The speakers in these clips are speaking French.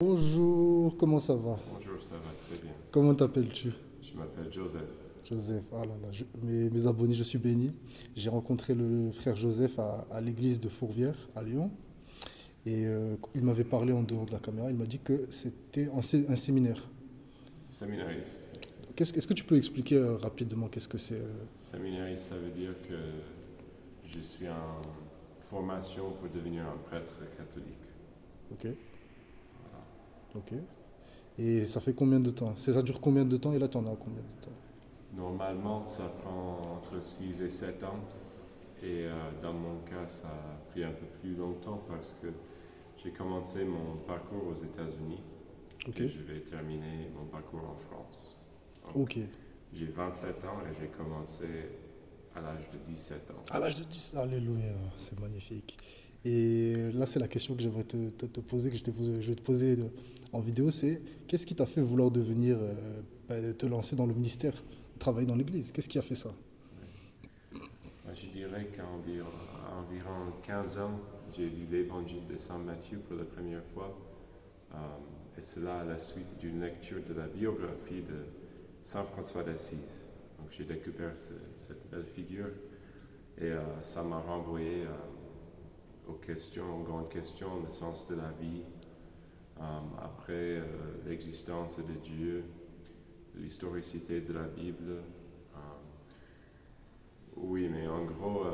Bonjour, comment ça va? Bonjour, ça va très bien. Comment t'appelles-tu? Je m'appelle Joseph. Joseph. Ah là là, mes abonnés, je suis béni. J'ai rencontré le frère Joseph à l'église de Fourvière, à Lyon. Et il m'avait parlé en dehors de la caméra. Il m'a dit que c'était un séminaire. Séminariste. Est-ce que tu peux expliquer rapidement qu'est-ce que c'est Séminariste, ça veut dire que je suis en formation pour devenir un prêtre catholique. Ok, ok. Et ça fait combien de temps? Ça dure combien de temps? Et là, t'en as combien de temps? Normalement, ça prend entre 6 et 7 ans. Et dans mon cas, ça a pris un peu plus longtemps parce que j'ai commencé mon parcours aux États-Unis Ok, et je vais terminer mon parcours en France. Donc, ok. j'ai 27 ans et j'ai commencé à l'âge de 17 ans. À l'âge de 10, alléluia, c'est magnifique. Et là, c'est la question que j'aimerais te poser, je vais te poser en vidéo, c'est qu'est-ce qui t'a fait vouloir devenir, te lancer dans le ministère, travailler dans l'église? Qu'est-ce qui a fait ça? Moi, je dirais à environ 15 ans, j'ai lu l'évangile de Saint Matthieu pour la première fois. Et cela à la suite d'une lecture de la biographie de Saint François d'Assise. Donc j'ai découvert cette belle figure et ça m'a renvoyé aux grandes questions, le sens de la vie, après l'existence de Dieu, l'historicité de la Bible. Oui, mais en gros,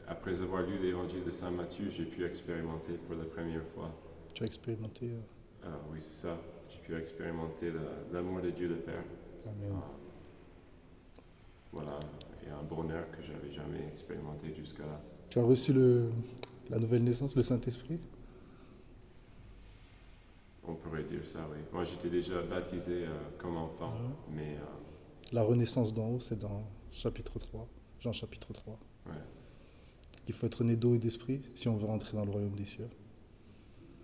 après avoir lu l'évangile de Saint Matthieu, j'ai pu expérimenter pour la première fois. Tu as expérimenté. Oui, c'est ça. J'ai pu expérimenter l'amour de Dieu le Père. Amen. Voilà, et un bonheur que je n'avais jamais expérimenté jusqu'à là. Tu as reçu la nouvelle naissance, le Saint-Esprit? On pourrait dire ça, oui. Moi, j'étais déjà baptisé comme enfant, Mhm. mais La renaissance d'en haut, c'est dans chapitre 3, Jean chapitre 3. ouais, Il faut être né d'eau et d'esprit si on veut rentrer dans le royaume des cieux.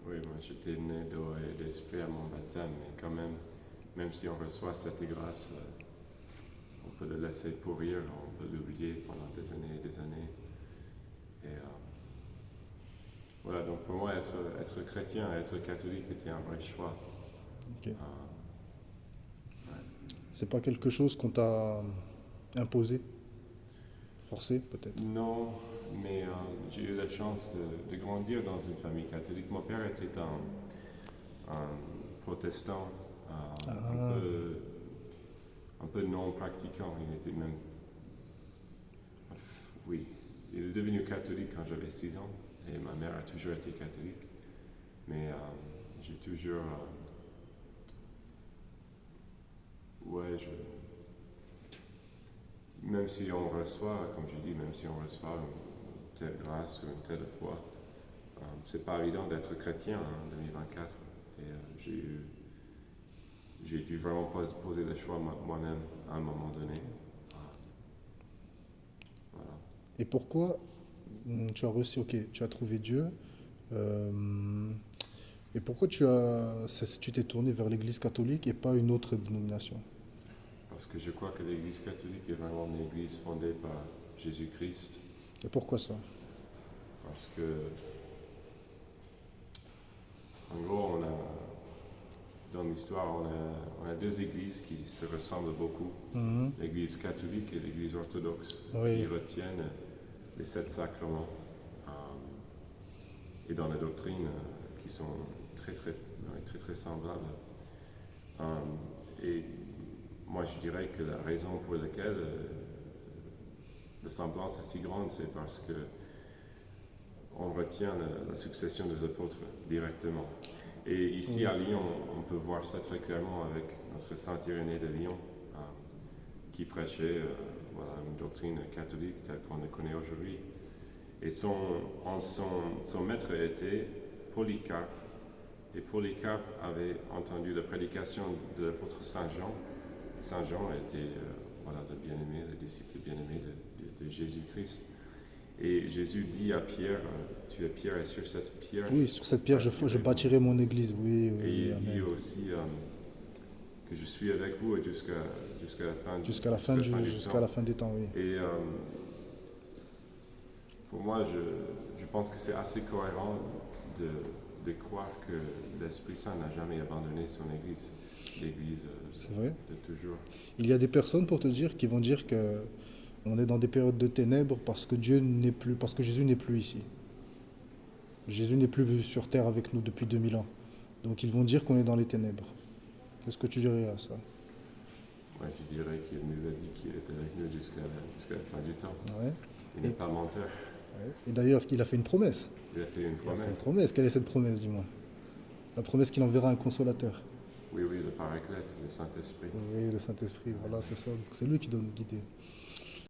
oui, moi j'étais né d'eau et d'esprit à mon baptême, mais quand même, même si on reçoit cette grâce, on peut le laisser pourrir, on peut l'oublier pendant des années et des années. Et voilà, donc pour moi, être chrétien, être catholique était un vrai choix. Ok. Ouais. C'est pas quelque chose qu'on t'a imposé, forcé peut-être. Non, mais j'ai eu la chance de grandir dans une famille catholique. Mon père était un protestant, Ah, un peu non pratiquant. Il était même, oui, il est devenu catholique quand j'avais 6 ans. Et ma mère a toujours été catholique. Mais j'ai toujours, ouais, même si on reçoit, comme je dis, même si on reçoit une telle grâce ou une telle foi, c'est pas évident d'être chrétien en 2024. Et j'ai dû vraiment poser le choix moi-même à un moment donné. Voilà. et pourquoi tu as reçu, ok, tu as trouvé Dieu, euh, et pourquoi tu t'es tourné vers l'Église catholique et pas une autre dénomination? Parce que je crois que l'Église catholique est vraiment une Église fondée par Jésus-Christ. Et pourquoi ça? Parce que, en gros, dans l'histoire, on a deux églises qui se ressemblent beaucoup. Mhm. L'Église catholique et l'Église orthodoxe, qui Oui, retiennent les 7 sacrements et dans la doctrine qui sont très semblables. Et moi, je dirais que la raison pour laquelle la semblance est si grande, c'est parce que on retient la succession des apôtres directement. Et ici oui. à Lyon, on peut voir ça très clairement avec notre Saint Irénée de Lyon, qui prêchait voilà, une doctrine catholique telle qu'on le connaît aujourd'hui. Et son maître était Polycarpe. Et Polycarpe avait entendu la prédication de l'apôtre Saint Jean. Saint Jean était voilà, le bien-aimé, le disciple bien-aimé de Jésus-Christ. Et Jésus dit à Pierre, tu es Pierre et sur cette pierre Oui, sur cette pierre, je bâtirai mon bâtirai mon église. église. Oui, oui, Et oui, il dit amen. aussi que je suis avec vous jusqu'à la fin du Jusqu'à temps. la fin des temps, oui. Et pour moi, je pense que c'est assez cohérent de de croire que l'Esprit Saint n'a jamais abandonné son Église, l'Église C'est vrai. de toujours. Il y a des personnes, pour te dire, qui vont dire que on est dans des périodes de ténèbres parce que Dieu n'est plus, parce que Jésus n'est plus ici. Jésus n'est plus sur terre avec nous depuis 2000 ans. Donc ils vont dire qu'on est dans les ténèbres. Qu'est-ce que tu dirais à ça? Moi, je dirais qu'il nous a dit qu'il était avec nous jusqu'à la fin du temps. Ouais. Il n'est Et, pas menteur. ouais. Et d'ailleurs, il a fait une promesse. Il a fait une Il a fait une promesse. promesse. Quelle est cette promesse, dis-moi? La promesse qu'il enverra un consolateur. Oui, le Paraclète, le Saint-Esprit. Oui, le Saint-Esprit, voilà, c'est ça. Donc c'est lui qui doit nous guider.